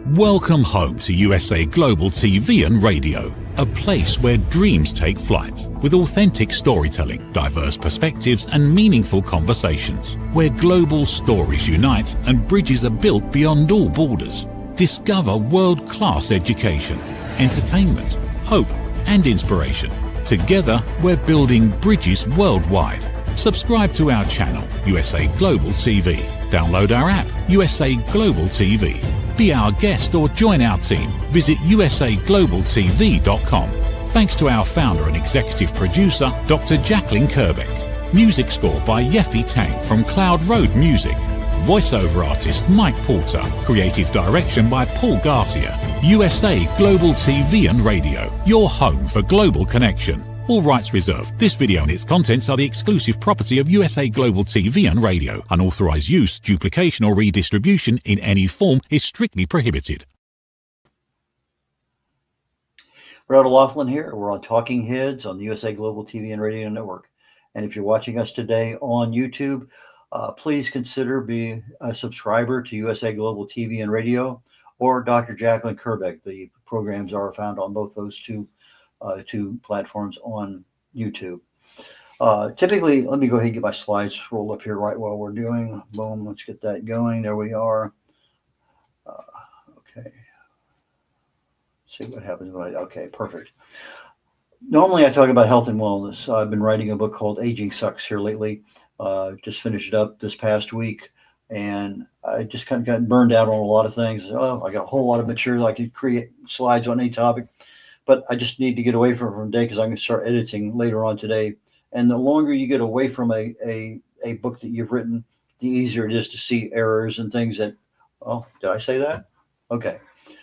Welcome home to USA Global TV and Radio, a place where dreams take flight, with authentic storytelling, diverse perspectives and meaningful conversations, where global stories unite and bridges are built beyond all borders. Discover world-class education, entertainment, hope and inspiration. Together, we're building bridges worldwide. Subscribe to our channel, USA Global TV. Download our app, USA Global TV. Be our guest or join our team. Visit usaglobaltv.com. Thanks to our founder and executive producer, Dr. Jacqueline Kerbeck. Music score by Yeffy Tang from Cloud Road Music. Voiceover artist Mike Porter. Creative direction by Paul Garcia. USA Global TV and Radio. Your home for global connection. All rights reserved. This video and its contents are the exclusive property of USA Global TV and Radio. Unauthorized use, duplication or redistribution in any form is strictly prohibited. Rod O'Loughlin here. We're on Talking Heads on the USA Global TV and Radio Network. And if you're watching us today on YouTube, please consider being a subscriber to USA Global TV and Radio or Dr. Jacqueline Kerbeck. The programs are found on both those two platforms on YouTube. Typically, let me go ahead and get my slides rolled up here right while we're doing. Boom, let's get that going. There we are. Okay. See what happens when okay, perfect. Normally I talk about health and wellness. I've been writing a book called Aging Sucks here lately. Just finished it up this past week, and I just kind of got burned out on a lot of things. Oh, I got a whole lot of material. I could create slides on any topic. But I just need to get away from today because I'm going to start editing later on today. And the longer you get away from a book that you've written, the easier it is to see errors and things that, oh, did I say that? Okay.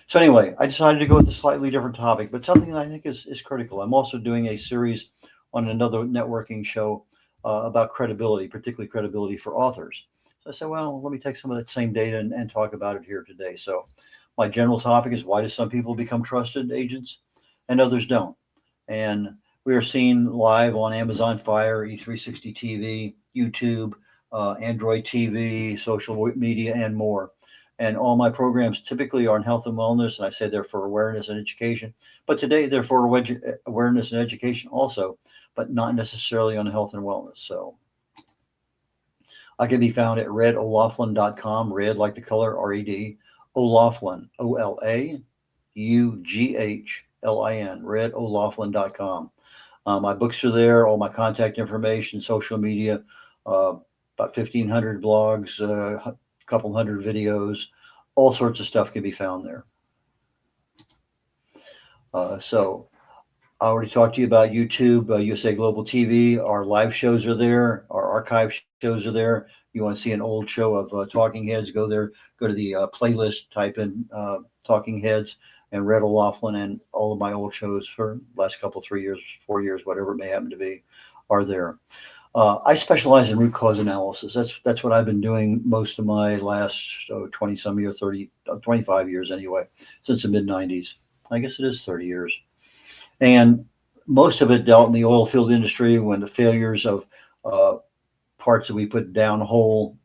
So anyway, I decided to go with a slightly different topic, but something that I think is critical. I'm also doing a series on another networking show about credibility, particularly credibility for authors. So I said, well, let me take some of that same data and talk about it here today. So my general topic is, why do some people become trusted agents and others don't? And we are seen live on Amazon Fire, E360 TV, YouTube, Android TV, social media, and more. And all my programs typically are in health and wellness, and I say they're for awareness and education. But today they're for awareness and education also, but not necessarily on health and wellness. So I can be found at redolaughlin.com, red like the color, R-E-D, O'Loughlin, O-L-A-U-G-H. L-I-N, redolaughlin.com. My books are there, all my contact information, social media, about 1,500 blogs, a couple hundred videos, all sorts of stuff can be found there. So I already talked to you about YouTube, USA Global TV. Our live shows are there. Our archive shows are there. You want to see an old show of Talking Heads, go there, go to the playlist, type in Talking Heads, and Red O'Loughlin, and all of my old shows for the last couple, 3 years, 4 years, whatever it may happen to be, are there. I specialize in root cause analysis. That's what I've been doing most of my last 20 some years, 25 years anyway, since the mid 90s. I guess it is 30 years. And most of it dealt in the oil field industry, when the failures of parts that we put down hole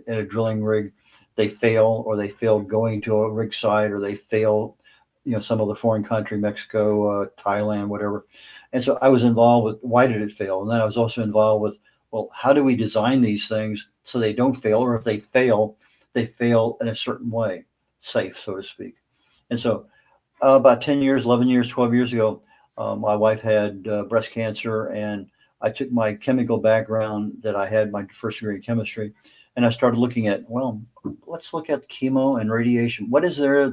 in a drilling rig, they fail, or they failed going to a rig site, or they fail, some other foreign country, Mexico, Thailand, whatever. And so I was involved with, why did it fail? And then I was also involved with, well, how do we design these things so they don't fail, or if they fail in a certain way, safe, so to speak. And so about 10 years, 11 years, 12 years ago, my wife had breast cancer, and I took my chemical background that I had, my first degree in chemistry, and I started looking at, well, let's look at chemo and radiation. What is there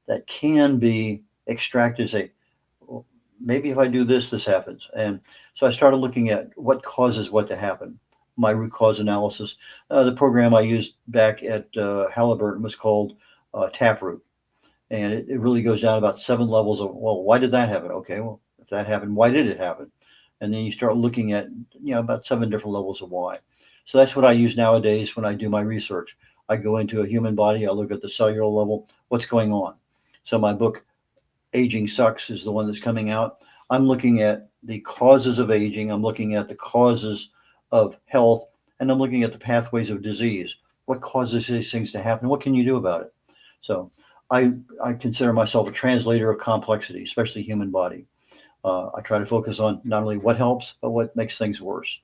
that can be extracted? Say, well, maybe if I do this, this happens. And so I started looking at what causes what to happen. My root cause analysis. The program I used back at Halliburton was called Taproot. And it really goes down about 7 levels of, well, why did that happen? Okay, well, if that happened, why did it happen? And then you start looking at, about 7 different levels of why. So that's what I use nowadays when I do my research. I go into a human body, I look at the cellular level, what's going on. So my book, Aging Sucks, is the one that's coming out. I'm looking at the causes of aging. I'm looking at the causes of health, and I'm looking at the pathways of disease. what causes these things to happen? What can you do about it? So I consider myself a translator of complexity, especially human body. I try to focus on not only what helps, but what makes things worse.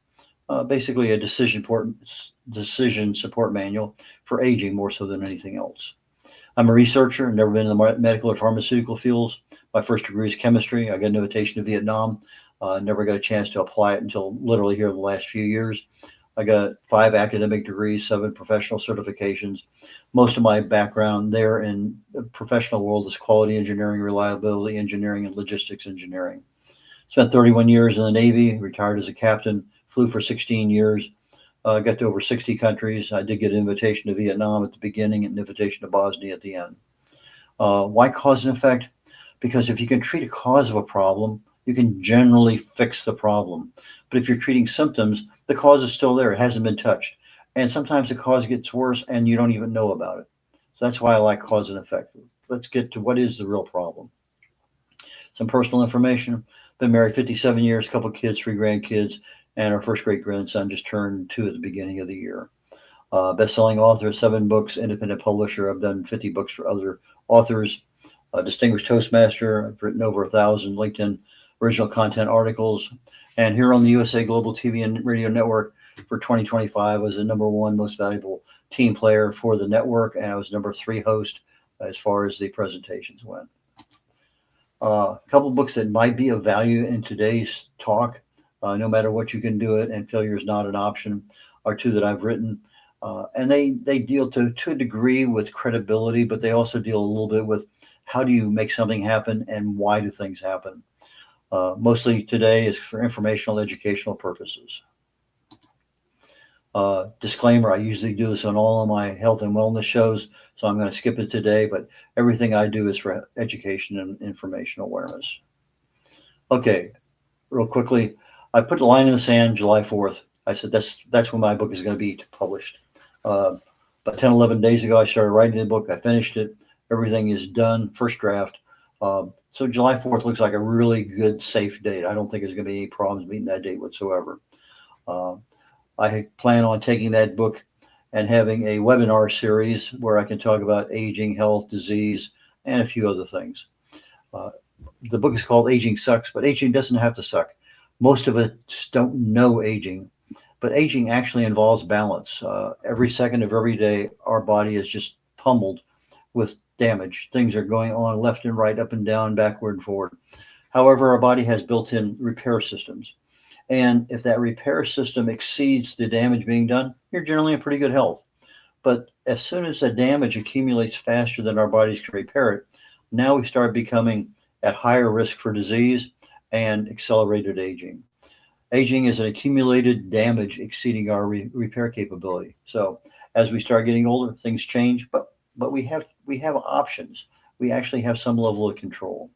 Basically, a decision support manual for aging more so than anything else. I'm a researcher, never been in the medical or pharmaceutical fields. My first degree is chemistry. I got an invitation to Vietnam. Never got a chance to apply it until literally here in the last few years. I got 5 academic degrees, 7 professional certifications. Most of my background there in the professional world is quality engineering, reliability engineering, and logistics engineering. Spent 31 years in the Navy, retired as a captain, flew for 16 years, got to over 60 countries. I did get an invitation to Vietnam at the beginning and an invitation to Bosnia at the end. Why cause and effect? Because if you can treat a cause of a problem, you can generally fix the problem. But if you're treating symptoms, the cause is still there. It hasn't been touched. And sometimes the cause gets worse and you don't even know about it. So that's why I like cause and effect. Let's get to what is the real problem. Some personal information. Been married 57 years, a couple of kids, 3 grandkids, and our first great grandson just turned 2 at the beginning of the year. Best-selling author, 7 books, independent publisher. I've done 50 books for other authors. Distinguished Toastmaster. I've written over 1,000 LinkedIn original content articles. And here on the USA Global TV and Radio Network for 2025, I was the #1 most valuable team player for the network, and I was #3 host as far as the presentations went. A couple of books that might be of value in today's talk, no matter what you can do it, and failure is not an option, are 2 that I've written. And they deal to a degree with credibility, but they also deal a little bit with how do you make something happen and why do things happen. Mostly today is for informational, educational purposes. Disclaimer, I usually do this on all of my health and wellness shows, so I'm going to skip it today, but everything I do is for education and information awareness. Okay, real quickly, I put the line in the sand July 4th. I said that's when my book is going to be published. About 10, 11 days ago, I started writing the book. I finished it. Everything is done, first draft. So July 4th looks like a really good, safe date. I don't think there's going to be any problems meeting that date whatsoever. I plan on taking that book and having a webinar series where I can talk about aging, health, disease, and a few other things. The book is called Aging Sucks, but aging doesn't have to suck. Most of us don't know aging, but aging actually involves balance. Every second of every day, our body is just pummeled with damage. Things are going on left and right, up and down, backward and forward. However, our body has built-in repair systems. And if that repair system exceeds the damage being done, you're generally in pretty good health. But as soon as the damage accumulates faster than our bodies can repair it, now we start becoming at higher risk for disease and accelerated aging. Aging is an accumulated damage exceeding our repair capability. So as we start getting older, things change, but we have options. We actually have some level of control.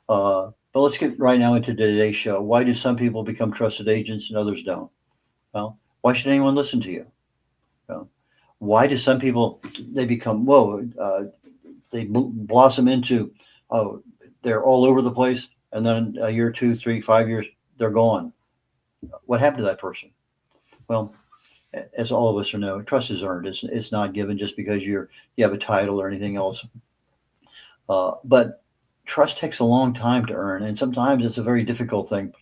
But let's get right now into today's show. Why do some people become trusted agents and others don't? Well, why should anyone listen to you? Well, why do some people, they become, they blossom into, they're all over the place, and then a year, 2, 3, 5 years, they're gone. What happened to that person? Well, as all of us know, trust is earned. It's not given just because you have a title or anything else. But trust takes a long time to earn, and sometimes it's a very difficult thing.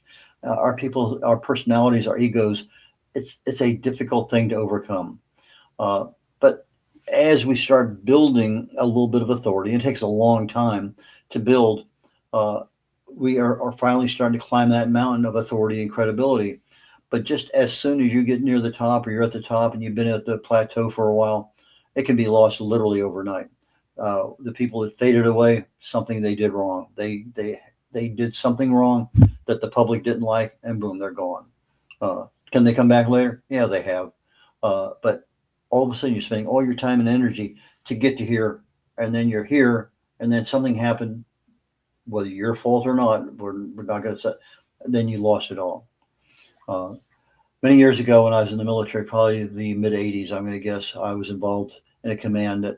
Our people, our personalities, our egos, it's a difficult thing to overcome. But as we start building a little bit of authority, it takes a long time to build. We are finally starting to climb that mountain of authority and credibility. But just as soon as you get near the top, or you're at the top and you've been at the plateau for a while, it can be lost literally overnight. The people that faded away, something they did wrong. They did something wrong that the public didn't like, and boom, they're gone. Can they come back later? Yeah, they have. But all of a sudden, you're spending all your time and energy to get to here, and then you're here, and then something happened, whether your fault or not. We're not going to say. Then you lost it all. Many years ago, when I was in the military, probably the mid '80s, I'm going to guess, I was involved in a command that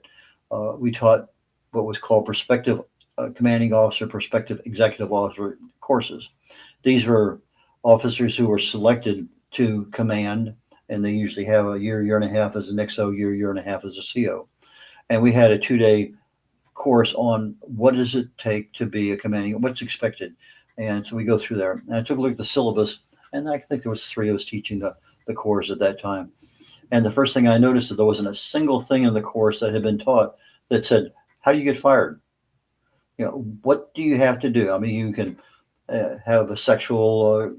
we taught what was called prospective commanding officer, prospective executive officer courses. These were officers who were selected to command and they usually have a year and a half as an XO, year and a half as a CO. And we had a 2-day course on what does it take to be a commanding, what's expected. And so we go through there. And I took a look at the syllabus, and I think there was 3 of us teaching the course at that time. And the first thing I noticed that there wasn't a single thing in the course that had been taught that said, how do you get fired? What do you have to do? I mean, you can have a sexual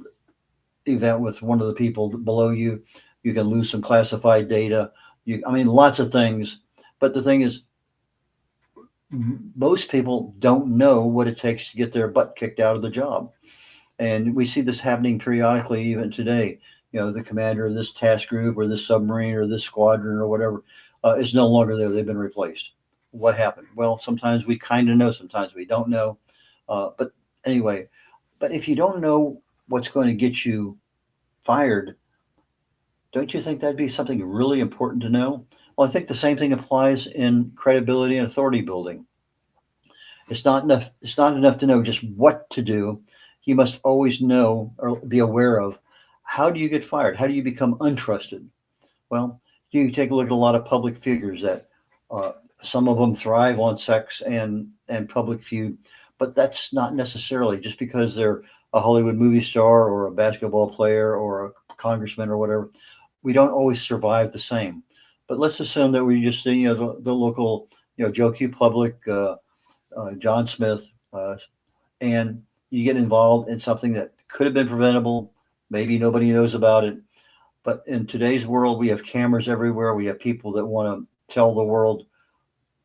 event with one of the people below you. You can lose some classified data. Lots of things. But the thing is, most people don't know what it takes to get their butt kicked out of the job. And we see this happening periodically, even today. The commander of this task group or this submarine or this squadron or whatever is no longer there. They've been replaced. What happened? Well, sometimes we kind of know, sometimes we don't know. But anyway, but if you don't know what's going to get you fired, don't you think that'd be something really important to know? Well, I think the same thing applies in credibility and authority building. It's not enough to know just what to do. You must always know or be aware of, how do you get fired? How do you become untrusted? Well, you take a look at a lot of public figures that some of them thrive on sex and public feud, but that's not necessarily just because they're a Hollywood movie star or a basketball player or a congressman or whatever. We don't always survive the same. But let's assume that we just, the local, Joe Q. Public, John Smith, and you get involved in something that could have been preventable. Maybe nobody knows about it. But in today's world, we have cameras everywhere. We have people that want to tell the world.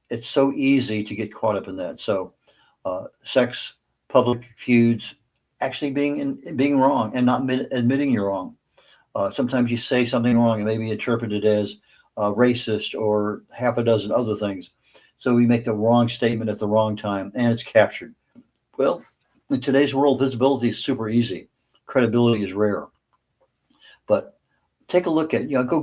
It's so easy to get caught up in that. So sex, public feuds, actually being wrong and not admitting you're wrong. Sometimes you say something wrong and maybe interpreted as racist or half a dozen other things. So we make the wrong statement at the wrong time and it's captured. Well, in today's world, visibility is super easy. Credibility is rare. But take a look at, go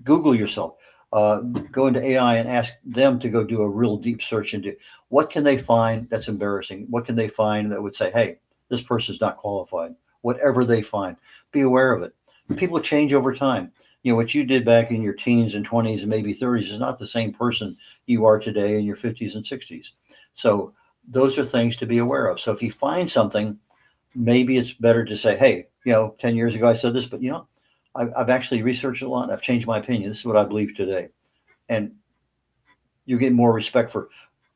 Google yourself. Go into AI and ask them to go do a real deep search into what can they find that's embarrassing? What can they find that would say, hey, this person's not qualified? Whatever they find, be aware of it. People change over time. What you did back in your teens and 20s and maybe 30s is not the same person you are today in your 50s and 60s. So those are things to be aware of. So if you find something, maybe it's better to say, hey, 10 years ago I said this, but I've actually researched a lot and I've changed my opinion. This is what I believe today. And you get more respect for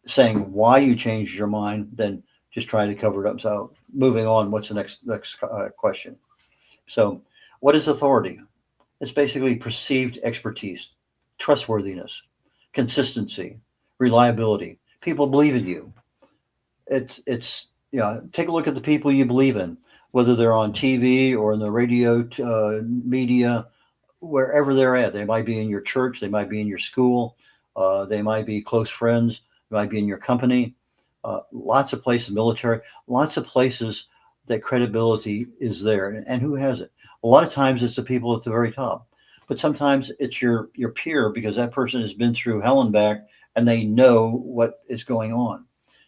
saying why you changed your mind than just trying to cover it up. So moving on, what's the next question? So what is authority? It's basically perceived expertise, trustworthiness, consistency, reliability. People believe in you. It's take a look at the people you believe in, whether they're on TV or in the radio media, wherever they're at. They might be in your church. They might be in your school. They might be close friends. They might be in your company. Lots of places, military, lots of places that credibility is there. And who has it? A lot of times it's the people at the very top, but sometimes it's your peer because that person has been through hell and back and they know what is going on.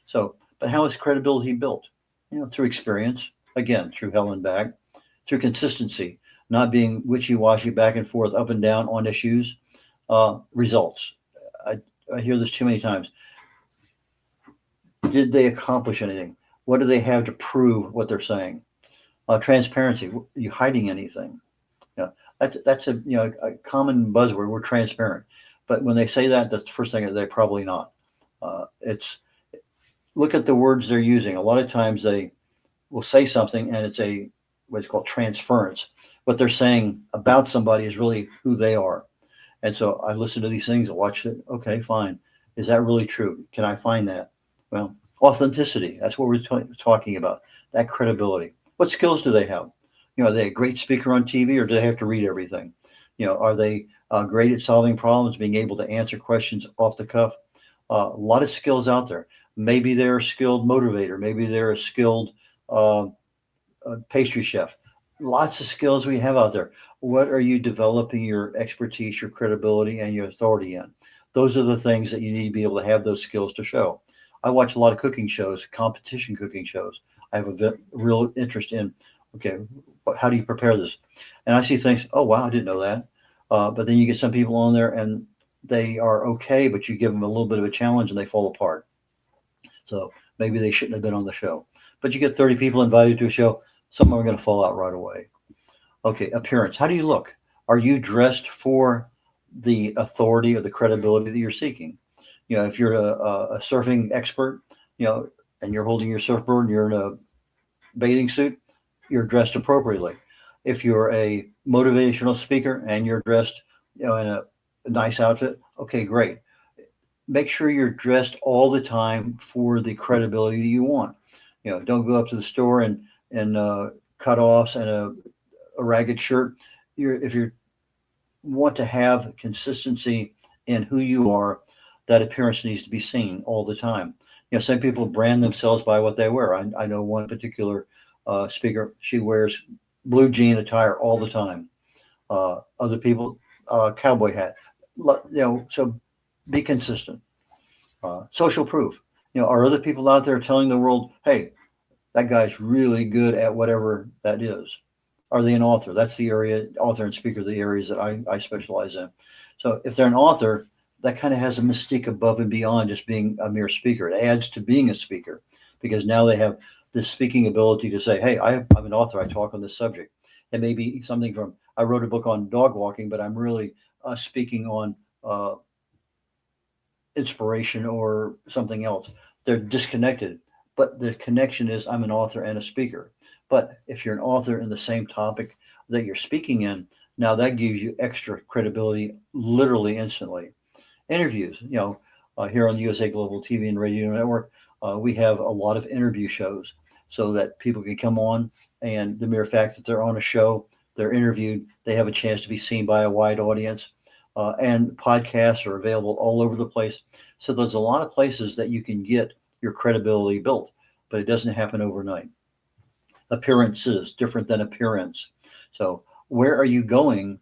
So, but how is credibility built? Through experience, again, through hell and back, through consistency, not being wishy-washy back and forth, up and down on issues, results. I hear this too many times. Did they accomplish anything? What do they have to prove what they're saying? Transparency. Are you hiding anything? That's a common buzzword. We're transparent, but when they say that, that's the first thing they're probably not. Look at the words they're using. A lot of times they will say something and it's what's called transference. What they're saying about somebody is really who they are. And so I listen to these things, I watch it. Okay, fine. Is that really true? Can I find that? Well, authenticity. That's what we're talking about. That credibility. What skills do they have? Are they a great speaker on TV or do they have to read everything? Are they great at solving problems, being able to answer questions off the cuff? A lot of skills out there. Maybe they're a skilled motivator. Maybe they're a skilled pastry chef. Lots of skills we have out there. What are you developing your expertise, your credibility, and your authority in? Those are the things that you need to be able to have those skills to show. I watch a lot of cooking shows, competition cooking shows. I have a real interest in, okay, how do you prepare this? And I see things, oh, wow, I didn't know that. But then you get some people on there and they are okay, but you give them a little bit of a challenge and they fall apart. So maybe they shouldn't have been on the show. But you get 30 people invited to a show, some are going to fall out right away. Okay, appearance. How do you look? Are you dressed for the authority or the credibility that you're seeking? If you're a surfing expert, and you're holding your surfboard and you're in a bathing suit, you're dressed appropriately. If you're a motivational speaker and you're dressed, in a nice outfit, okay, great. Make sure you're dressed all the time for the credibility that you want. Don't go up to the store and cutoffs and a ragged shirt. If you want to have consistency in who you are, that appearance needs to be seen all the time. Some people brand themselves by what they wear. I know one particular speaker, she wears blue jean attire all the time. Other people, cowboy hat. So be consistent. Social proof. Are other people out there telling the world, hey, that guy's really good at whatever that is? Are they an author? That's the area, author and speaker, the areas that I specialize in. So if they're an author, that kind of has a mystique above and beyond just being a mere speaker. It adds to being a speaker because now they have this speaking ability to say, hey, I'm an author. I talk on this subject. It may be something from, I wrote a book on dog walking, but I'm really speaking on inspiration or something else. They're disconnected, but the connection is I'm an author and a speaker. But if you're an author in the same topic that you're speaking in, now that gives you extra credibility literally instantly. Interviews, here on the USA Global TV and Radio Network, we have a lot of interview shows so that people can come on, and the mere fact that they're on a show, they're interviewed, they have a chance to be seen by a wide audience. And podcasts are available all over the place. So there's a lot of places that you can get your credibility built, but it doesn't happen overnight. Appearances, different than appearance. So where are you going?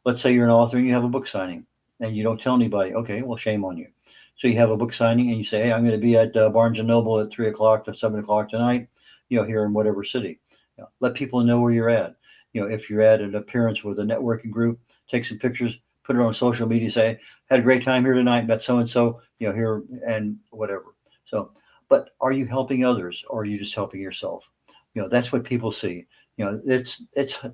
Let's say you're an author and you have a book signing and you don't tell anybody. Okay, well, shame on you. So you have a book signing and you say, hey, I'm going to be at Barnes & Noble at 3 o'clock to 7 o'clock tonight, here in whatever city. Let people know where you're at. If you're at an appearance with a networking group, take some pictures, put it on social media, say, had a great time here tonight, met so-and-so, here and whatever. So, but are you helping others or are you just helping yourself? That's what people see. It's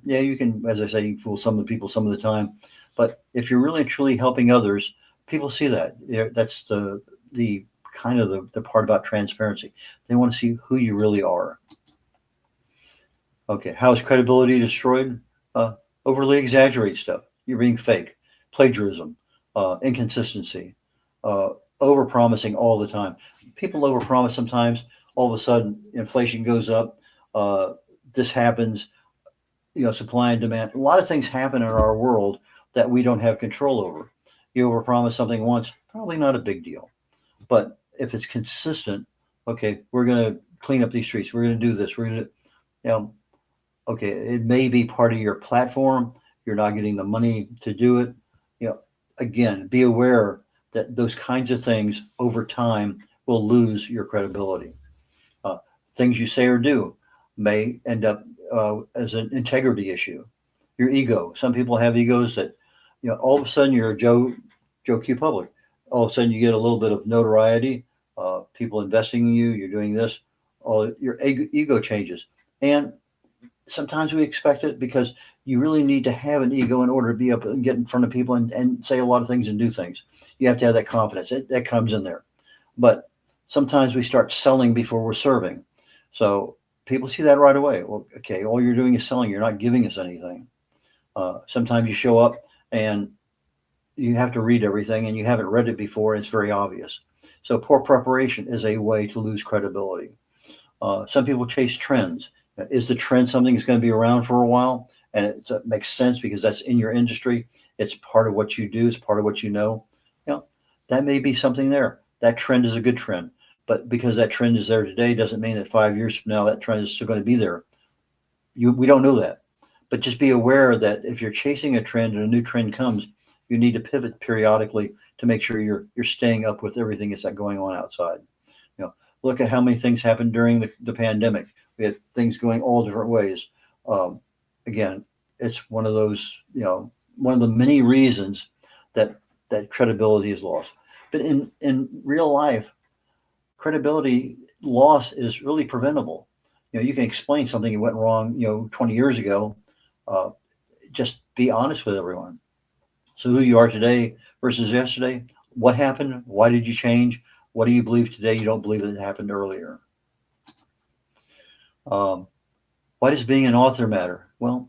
you can, as I say, you can fool some of the people some of the time, but if you're really truly helping others, people see that. That's the kind of the part about transparency. They want to see who you really are. Okay, how is credibility destroyed? Overly exaggerate stuff. You're being fake. Plagiarism, inconsistency, overpromising all the time. People overpromise sometimes. All of a sudden, inflation goes up. This happens. Supply and demand. A lot of things happen in our world that we don't have control over. You overpromise something once, probably not a big deal. But if it's consistent, okay, we're going to clean up these streets. We're going to do this. We're going to, okay, it may be part of your platform. You're not getting the money to do it. Again, be aware that those kinds of things over time will lose your credibility. Things you say or do may end up as an integrity issue. Your ego. Some people have egos that, all of a sudden you're Joe Q Public. All of a sudden you get a little bit of notoriety, people investing in you, you're doing this, your ego changes. And sometimes we expect it because you really need to have an ego in order to be able to get in front of people and say a lot of things and do things. You have to have that confidence. That comes in there. But sometimes we start selling before we're serving. So people see that right away. Well, okay, all you're doing is selling. You're not giving us anything. Sometimes you show up and you have to read everything and you haven't read it before. It's very obvious. So poor preparation is a way to lose credibility. Some people chase trends. Is the trend something that's going to be around for a while? And it makes sense because that's in your industry. It's part of what you do. It's part of what you know. That may be something there. That trend is a good trend. But because that trend is there today doesn't mean that 5 years from now that trend is still going to be there. We don't know that. But just be aware that if you're chasing a trend and a new trend comes, you need to pivot periodically to make sure you're staying up with everything that's going on outside. Look at how many things happened during the pandemic. We had things going all different ways. Again, it's one of those, one of the many reasons that credibility is lost. But in real life, credibility loss is really preventable. You can explain something that went wrong, 20 years ago. Uh, just be honest with everyone. So who you are today versus yesterday, what happened? Why did you change? What do you believe today you don't believe that it happened earlier? Um, why does being an author matter? Well,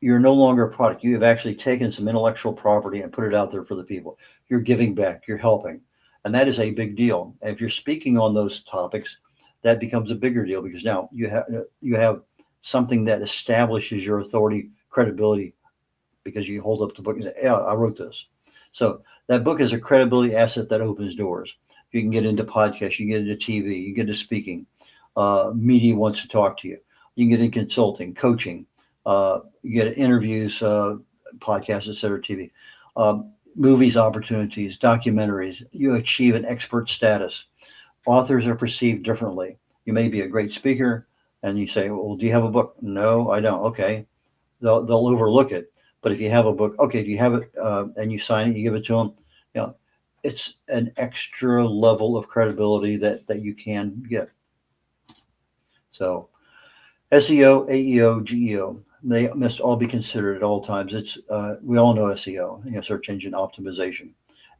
you're no longer a product. You have actually taken some intellectual property and put it out there for the people. You're giving back, you're helping. And that is a big deal. And if you're speaking on those topics, that becomes a bigger deal because now you have something that establishes your authority, credibility, because you hold up the book and say, yeah, I wrote this. So that book is a credibility asset that opens doors. You can get into podcasts, you can get into TV, you get into speaking. Media wants to talk to you. You can get in consulting, coaching, you get interviews, podcasts, et cetera, TV, movies, opportunities, documentaries. You achieve an expert status. Authors are perceived differently. You may be a great speaker, and you say, "Well, do you have a book?" No, I don't. Okay, they'll overlook it. But if you have a book, okay, do you have it? And you sign it, you give it to them. It's an extra level of credibility that you can get. So SEO, AEO, GEO, they must all be considered at all times. We all know SEO, search engine optimization,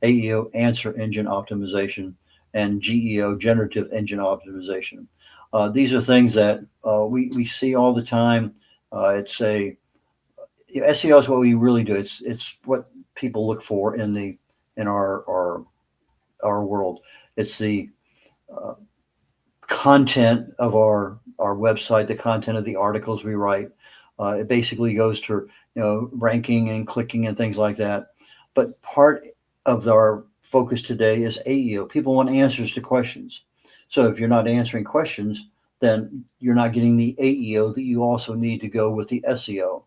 AEO, answer engine optimization, and GEO, generative engine optimization. These are things that we see all the time. SEO is what we really do. It's what people look for in our world. It's the content of our website, the content of the articles we write. It basically goes to ranking and clicking and things like that. But part of our focus today is AEO. People want answers to questions. So if you're not answering questions, then you're not getting the AEO that you also need to go with the SEO.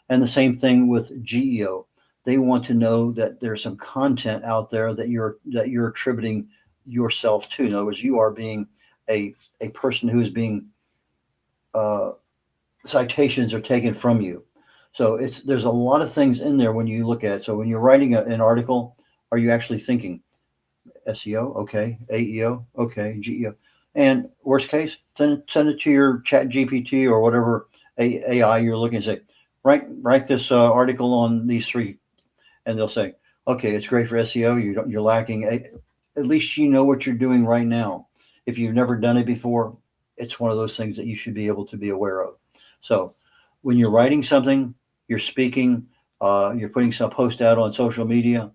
And the same thing with GEO. They want to know that there's some content out there that you're attributing yourself to. In other words, you are being a person who is being citations are taken from you. So there's a lot of things in there when you look at it. So when you're writing an article, are you actually thinking SEO? Okay. AEO? Okay. GEO. And worst case, send it to your chat GPT or whatever AI you're looking at. Say, write this article on these three. And they'll say, okay, it's great for SEO. You're lacking. At least you know what you're doing right now. If you've never done it before, it's one of those things that you should be able to be aware of. So when you're writing something, you're speaking, you're putting some post out on social media,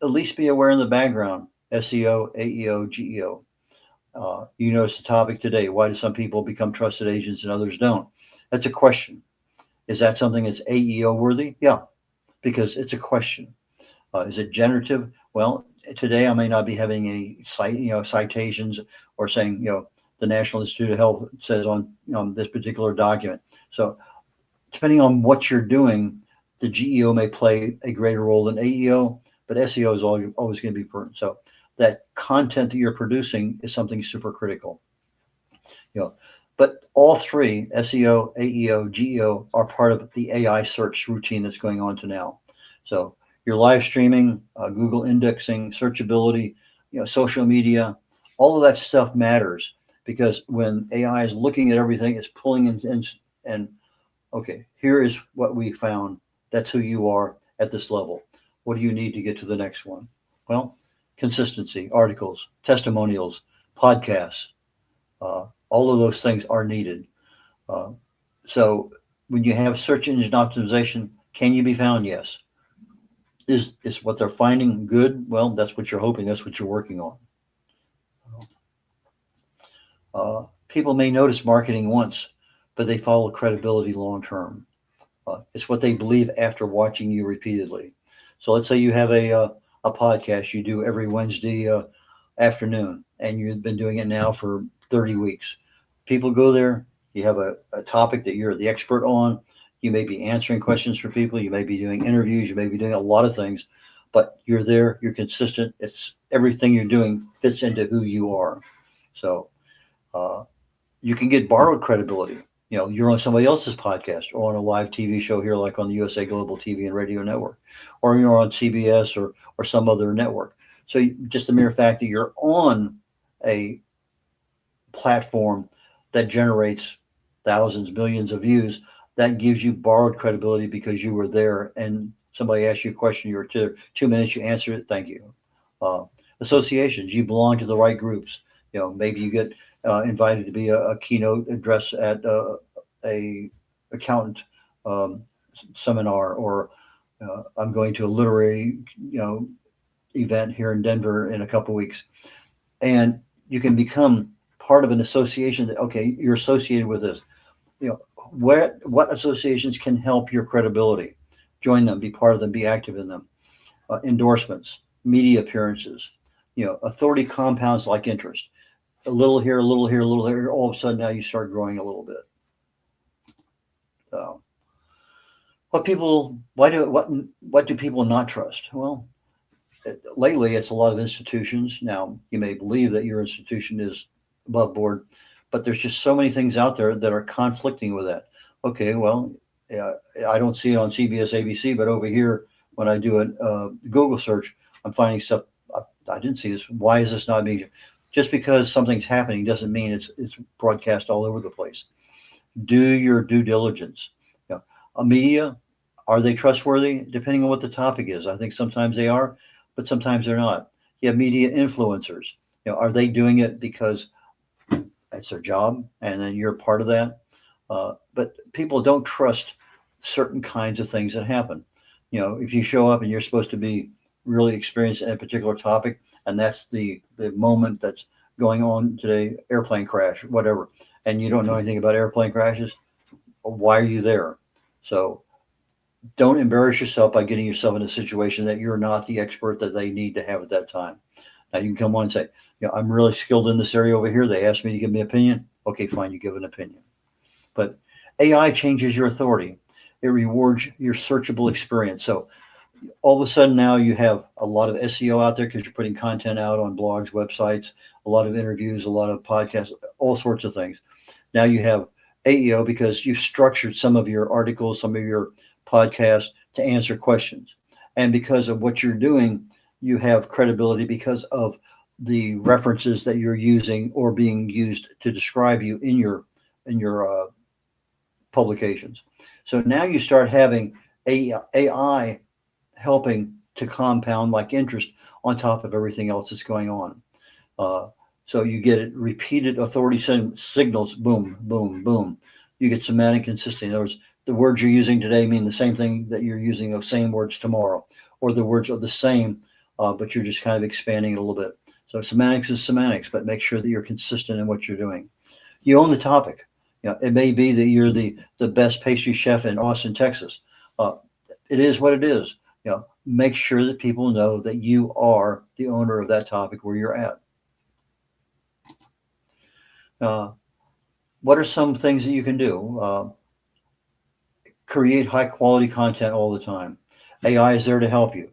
at least be aware in the background, SEO, AEO, GEO. You notice the topic today. Why do some people become trusted agents and others don't? That's a question. Is that something that's AEO worthy? Yeah, because it's a question. Is it generative? Well, today I may not be having any citations or saying, the National Institute of Health says on this particular document. So depending on what you're doing, the GEO may play a greater role than AEO, but SEO is always going to be important. So that content that you're producing is something super critical. But all three, SEO, AEO, GEO, are part of the AI search routine that's going on to now. So your live streaming, Google indexing, searchability, social media, all of that stuff matters because when AI is looking at everything, it's pulling in and okay, here is what we found. That's who you are at this level. What do you need to get to the next one? Well, consistency, articles, testimonials, podcasts, all of those things are needed. So when you have search engine optimization, can you be found? Yes. Is what they're finding good? Well, that's what you're hoping. That's what you're working on. People may notice marketing once, but they follow credibility long term. It's what they believe after watching you repeatedly. So let's say you have a podcast you do every Wednesday afternoon, and you've been doing it now for 30 weeks. People go there. You have a topic that you're the expert on. You may be answering questions for people. You may be doing interviews. You may be doing a lot of things, but you're there. You're consistent. It's everything you're doing fits into who you are. So you can get borrowed credibility. You're on somebody else's podcast or on a live TV show here, like on the USA Global TV and Radio Network, or you're on CBS or some other network. So just the mere fact that you're on a platform that generates thousands, millions of views, that gives you borrowed credibility because you were there and somebody asked you a question, you're 2 minutes, you answer it, thank you. Uh, Associations, you belong to the right groups. Maybe you get invited to be a keynote address at a accountant um, seminar, or I'm going to a literary event here in Denver in a couple weeks, and you can become part of an association that, okay, you're associated with this. What associations can help your credibility? Join them, be part of them, be active in them. Endorsements, media appearances, authority compounds like interest. A little here, a little here, a little here. All of a sudden, now you start growing a little bit. So, what do people not trust? Well, lately it's a lot of institutions. Now, you may believe that your institution is above board, but there's just so many things out there that are conflicting with that. Okay, well, I don't see it on CBS, ABC, but over here, when I do a Google search, I'm finding stuff I didn't see this. Why is this not being? Just because something's happening doesn't mean it's broadcast all over the place. Do your due diligence. Media, are they trustworthy? Depending on what the topic is. I think sometimes they are, but sometimes they're not. You have media influencers. Are they doing it because it's their job and then you're part of that? But people don't trust certain kinds of things that happen. If you show up and you're supposed to be really experienced in a particular topic, and that's the moment that's going on today, airplane crash, whatever, and you don't know anything about airplane crashes, why are you there? So don't embarrass yourself by getting yourself in a situation that you're not the expert that they need to have at that time. Now you can come on and say, I'm really skilled in this area over here. They asked me to give me an opinion. Okay, fine, you give an opinion. But AI changes your authority. It rewards your searchable experience. So all of a sudden now you have a lot of SEO out there because you're putting content out on blogs, websites, a lot of interviews, a lot of podcasts, all sorts of things. Now you have AEO because you've structured some of your articles, some of your podcasts to answer questions. And because of what you're doing, you have credibility because of the references that you're using or being used to describe you in your publications. So now you start having AI helping to compound like interest on top of everything else that's going on. So you get it repeated authority signals, boom, boom, boom. You get semantic consistency. In other words, the words you're using today mean the same thing that you're using those same words tomorrow, or the words are the same, but you're just kind of expanding it a little bit. So semantics is semantics, but make sure that you're consistent in what you're doing. You own the topic. It may be that you're the best pastry chef in Austin, Texas. It is what it is. Make sure that people know that you are the owner of that topic where you're at. What are some things that you can do? Create high quality content all the time. AI is there to help you.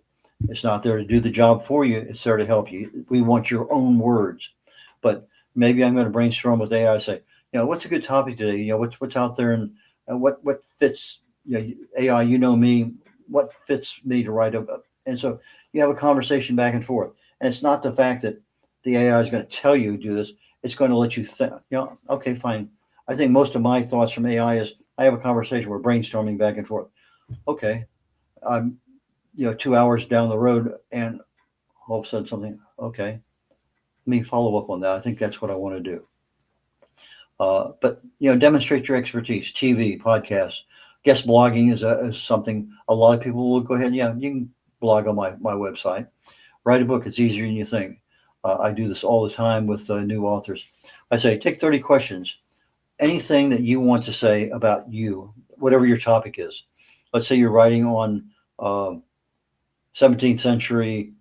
It's not there to do the job for you. It's there to help you. We want your own words. But maybe I'm going to brainstorm with AI, say, what's a good topic today? What's out there and what fits, AI, me, what fits me to write about. And so you have a conversation back and forth. And it's not the fact that the AI is going to tell you to do this. It's going to let you think, okay, fine. I think most of my thoughts from AI is I have a conversation. We're brainstorming back and forth. Okay. I'm, 2 hours down the road and all of a sudden something, okay, let me follow up on that. I think that's what I want to do. But, demonstrate your expertise, TV, podcasts, guest blogging is something a lot of people will go ahead. Yeah, you can blog on my website, write a book. It's easier than you think. I do this all the time with new authors. I say, take 30 questions, anything that you want to say about you, whatever your topic is. Let's say you're writing on 17th century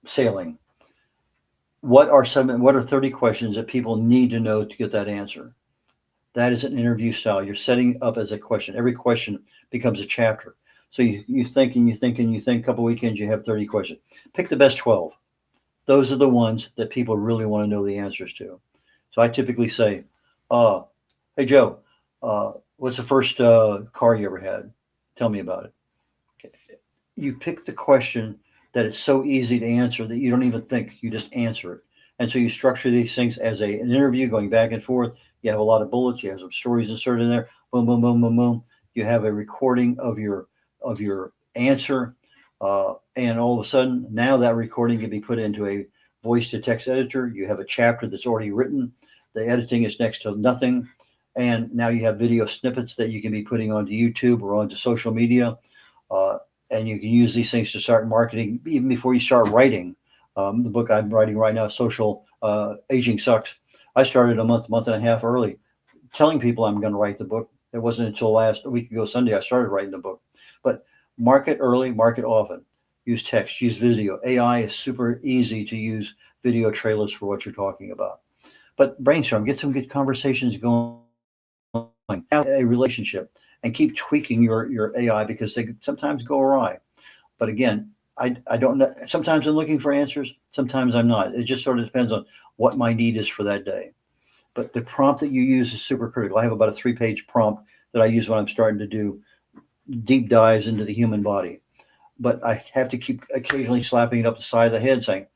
sailing. What are 30 questions that people need to know to get that answer? That is an interview style. You're setting up as a question. Every question becomes a chapter. So you think and you think and you think. A couple weekends, you have 30 questions. Pick the best 12. Those are the ones that people really want to know the answers to. So I typically say, Uh, hey Joe, what's the first car you ever had? Tell me about it. Okay. You pick the question that it's so easy to answer that you don't even think, you just answer it. And so you structure these things as an interview going back and forth. You have a lot of bullets, you have some stories inserted in there, boom, boom, boom, boom, boom. You have a recording of your answer. And all of a sudden, now that recording can be put into a voice to text editor. You have a chapter that's already written. The editing is next to nothing. And now you have video snippets that you can be putting onto YouTube or onto social media. Uh, and you can use these things to start marketing even before you start writing. The book I'm writing right now, Social Aging Sucks. I started a month and a half early, telling people I'm going to write the book. It wasn't until last a week ago Sunday I started writing the book. But market early, market often. Use text, use video. AI is super easy to use video trailers for what you're talking about. But brainstorm, get some good conversations going. Have a relationship and keep tweaking your AI because they sometimes go awry. But again, I don't know. Sometimes I'm looking for answers. Sometimes I'm not. It just sort of depends on what my need is for that day. But the prompt that you use is super critical. I have about a 3-page prompt that I use when I'm starting to do deep dives into the human body. But I have to keep occasionally slapping it up the side of the head saying,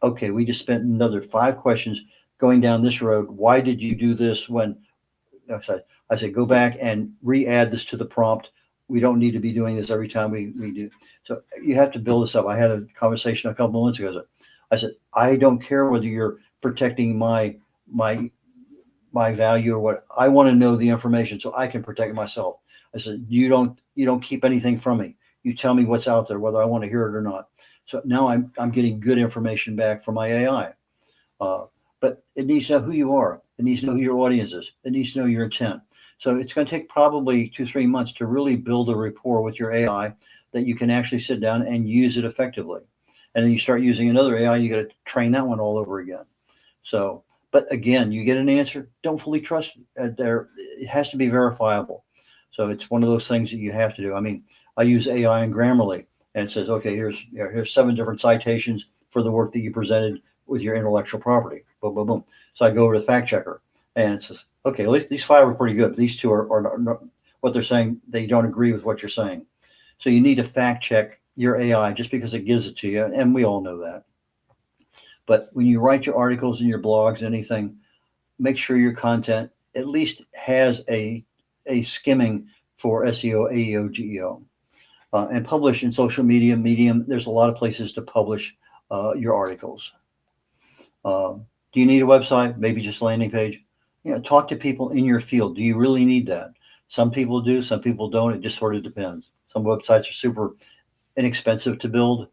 okay, we just spent another 5 questions going down this road. Why did you do this when I said, go back and re-add this to the prompt. We don't need to be doing this every time we do. So you have to build this up. I had a conversation a couple of months ago. I said, I don't care whether you're protecting my value or what. I want to know the information so I can protect myself. I said, you don't keep anything from me. You tell me what's out there, whether I want to hear it or not. So now I'm getting good information back from my AI. Uh, but it needs to know who you are. It needs to know who your audience is. It needs to know your intent. So it's going to take probably 2-3 months to really build a rapport with your AI that you can actually sit down and use it effectively. And then you start using another AI, you got to train that one all over again. So, but again, you get an answer, don't fully trust it. It has to be verifiable. So it's one of those things that you have to do. I mean, I use AI in Grammarly, and it says, okay, here's 7 different citations for the work that you presented with your intellectual property. Boom, boom, boom. So I go over to the fact checker, and it says, okay, at least these 5 are pretty good. But these 2 are not, what they're saying. They don't agree with what you're saying. So you need to fact check your AI just because it gives it to you, and we all know that. But when you write your articles and your blogs, anything, make sure your content at least has a skimming for SEO, AEO, GEO, and publish in social media, Medium. There's a lot of places to publish your articles. Do you need a website? Maybe just a landing page. Talk to people in your field. Do you really need that? Some people do, some people don't. It just sort of depends. Some websites are super inexpensive to build.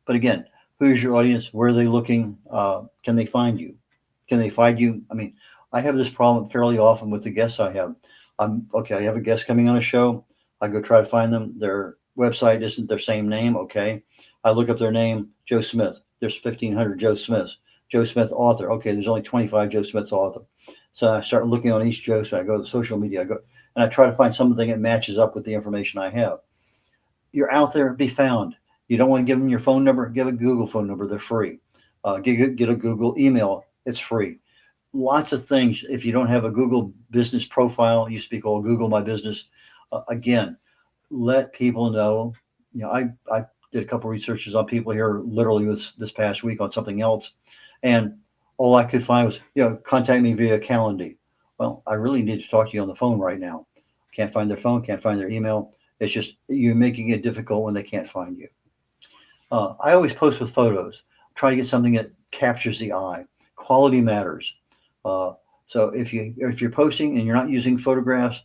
But again, who's your audience? Where are they looking? Can they find you? Can they find you? I mean, I have this problem fairly often with the guests I have. I have a guest coming on a show. I go try to find them. Their website isn't their same name. Okay. I look up their name, Joe Smith. There's 1,500 Joe Smiths. Joe Smith author. Okay, there's only 25 Joe Smiths author. So I start looking on each Joe. So I go to social media. I go and I try to find something that matches up with the information I have. You're out there, be found. You don't want to give them your phone number, give a Google phone number. They're free. Get a Google email. It's free. Lots of things. If you don't have a Google business profile, it used to be called Google My Business. Again, let people know. I did a couple of researches on people here literally this past week on something else. And all I could find was, contact me via Calendly. Well, I really need to talk to you on the phone right now. Can't find their phone, can't find their email. It's just you're making it difficult when they can't find you. I always post with photos. Try to get something that captures the eye. Quality matters. So if you're posting and you're not using photographs,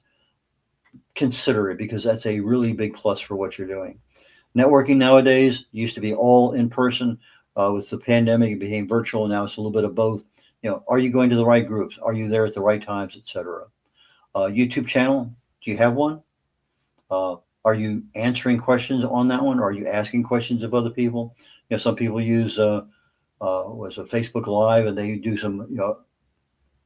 consider it because that's a really big plus for what you're doing. Networking nowadays used to be all in person. With the pandemic, it became virtual. Now it's a little bit of both. Are you going to the right groups? Are you there at the right times, etc.? YouTube channel, do you have one? Are you answering questions on that one? Or are you asking questions of other people? Some people use was a Facebook Live, and they do some.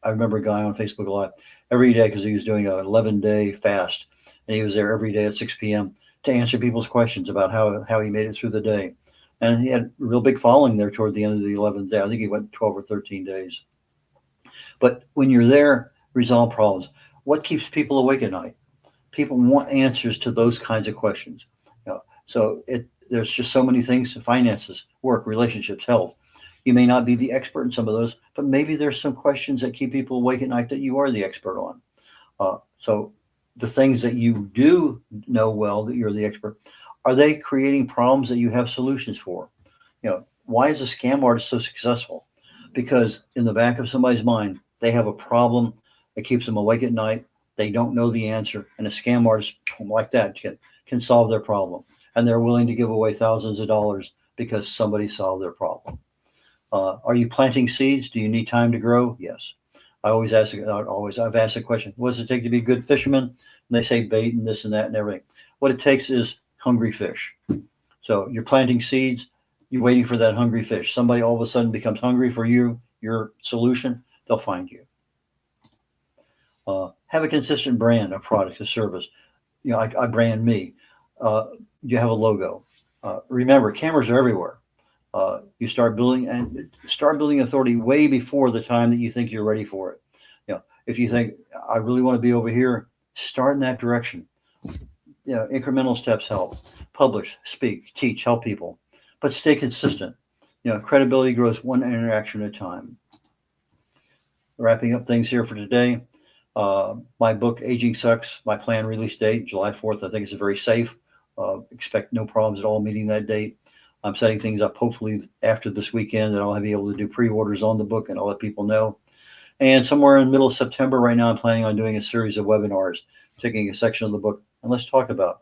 I remember a guy on Facebook Live every day because he was doing an 11-day fast, and he was there every day at 6 p.m. to answer people's questions about how he made it through the day. And he had a real big following there toward the end of the 11th day. I think he went 12 or 13 days. But when you're there, resolve problems. What keeps people awake at night? People want answers to those kinds of questions. So there's just so many things: finances, work, relationships, health. You may not be the expert in some of those, but maybe there's some questions that keep people awake at night that you are the expert on. So the things that you do know well that you're the expert, are they creating problems that you have solutions for? Why is a scam artist so successful? Because in the back of somebody's mind, they have a problem that keeps them awake at night. They don't know the answer, and a scam artist like that can solve their problem, and they're willing to give away thousands of dollars because somebody solved their problem. Are you planting seeds? Do you need time to grow? Yes. I've asked the question, what does it take to be a good fisherman? And they say bait and this and that and everything. What it takes is hungry fish. So you're planting seeds, you're waiting for that hungry fish. Somebody all of a sudden becomes hungry for your solution, they'll find you. Have a consistent brand, a product, a service. I brand me. You have a logo. Remember, cameras are everywhere. You start building authority way before the time that you think you're ready for it. If you think I really want to be over here, start in that direction. Incremental steps help. Publish, speak, teach, help people, but stay consistent. Credibility grows one interaction at a time. Wrapping up things here for today. My book, Aging Sucks, my planned release date, July 4th. I think it's very safe. Expect no problems at all meeting that date. I'm setting things up hopefully after this weekend that I'll be able to do pre-orders on the book, and I'll let people know. And somewhere in the middle of September right now, I'm planning on doing a series of webinars, taking a section of the book, and let's talk about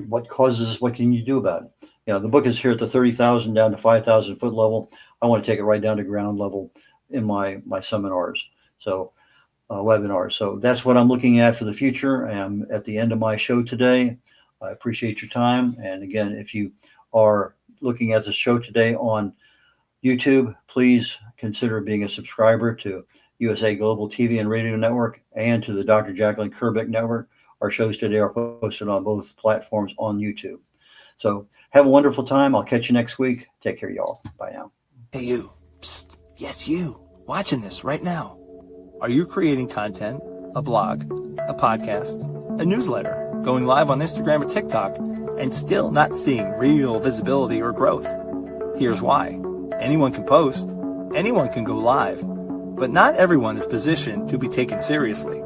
what causes this, what can you do about it. The book is here at the 30,000 down to 5,000 foot level. I want to take it right down to ground level in my seminars. So webinars. So that's what I'm looking at for the future. And I'm at the end of my show today. I appreciate your time. And again, if you are looking at the show today on YouTube, please consider being a subscriber to USA Global TV and Radio Network and to the Dr. Jacqueline Kerbeck Network. Our shows today are posted on both platforms on YouTube. So have a wonderful time. I'll catch you next week. Take care, y'all. Bye now. Hey, you. Psst. Yes, you. Watching this right now. Are you creating content, a blog, a podcast, a newsletter, going live on Instagram or TikTok, and still not seeing real visibility or growth? Here's why. Anyone can post, anyone can go live, but not everyone is positioned to be taken seriously.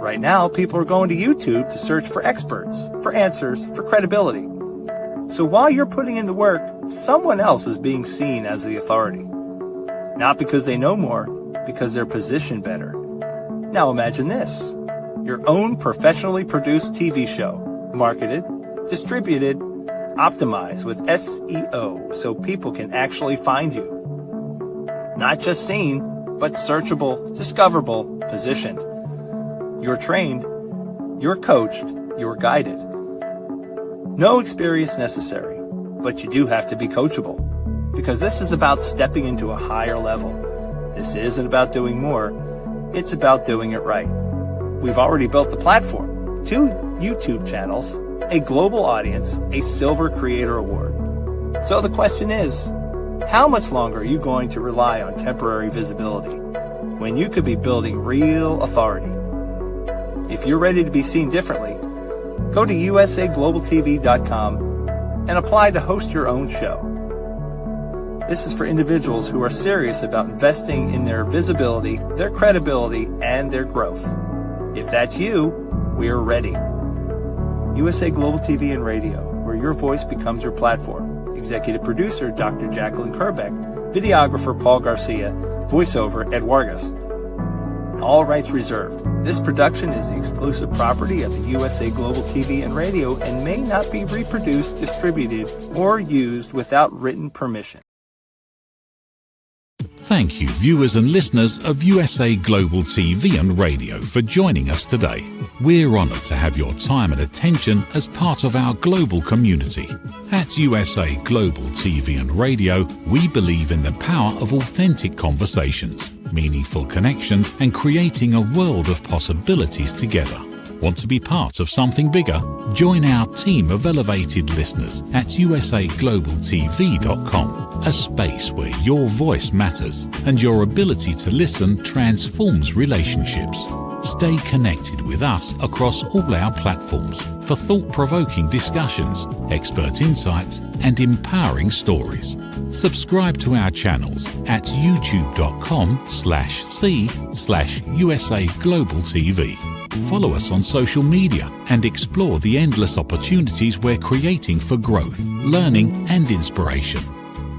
Right now, people are going to YouTube to search for experts, for answers, for credibility. So while you're putting in the work, someone else is being seen as the authority. Not because they know more, because they're positioned better. Now imagine this. Your own professionally produced TV show, marketed, distributed, optimized with SEO so people can actually find you. Not just seen, but searchable, discoverable, positioned. You're trained, you're coached, you're guided. No experience necessary, but you do have to be coachable, because this is about stepping into a higher level. This isn't about doing more, it's about doing it right. We've already built the platform, 2 YouTube channels, a global audience, a Silver Creator Award. So the question is, how much longer are you going to rely on temporary visibility when you could be building real authority? If you're ready to be seen differently, go to usaglobaltv.com and apply to host your own show. This is for individuals who are serious about investing in their visibility, their credibility, and their growth. If that's you, we're ready. USA Global TV and Radio, where your voice becomes your platform. Executive producer, Dr. Jacqueline Kerbeck. Videographer, Paul Garcia. Voiceover, Ed Vargas. All rights reserved. This production is the exclusive property of the USA Global TV and Radio and may not be reproduced, distributed, or used without written permission. Thank you, viewers and listeners of USA Global TV and Radio, for joining us today. We're honoured to have your time and attention as part of our global community. At USA Global TV and Radio, we believe in the power of authentic conversations, meaningful connections, and creating a world of possibilities together. Want to be part of something bigger? Join our team of elevated listeners at usaglobaltv.com. a space where your voice matters and your ability to listen transforms relationships. Stay connected with us across all our platforms for thought-provoking discussions, expert insights, and empowering stories. Subscribe to our channels at youtube.com/c/USA Global TV. Follow us on social media and explore the endless opportunities we're creating for growth, learning, and inspiration.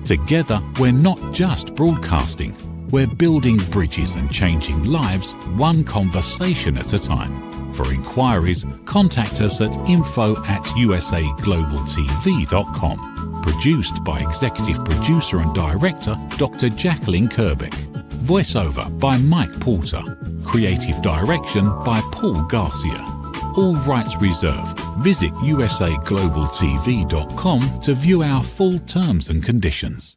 Together, we're not just broadcasting, we're building bridges and changing lives one conversation at a time. For inquiries, contact us at info@usaglobaltv.com. Produced by Executive Producer and Director Dr. Jacqueline Kerbeck. Voiceover by Mike Porter. Creative Direction by Paul Garcia. All rights reserved. Visit usaglobaltv.com to view our full terms and conditions.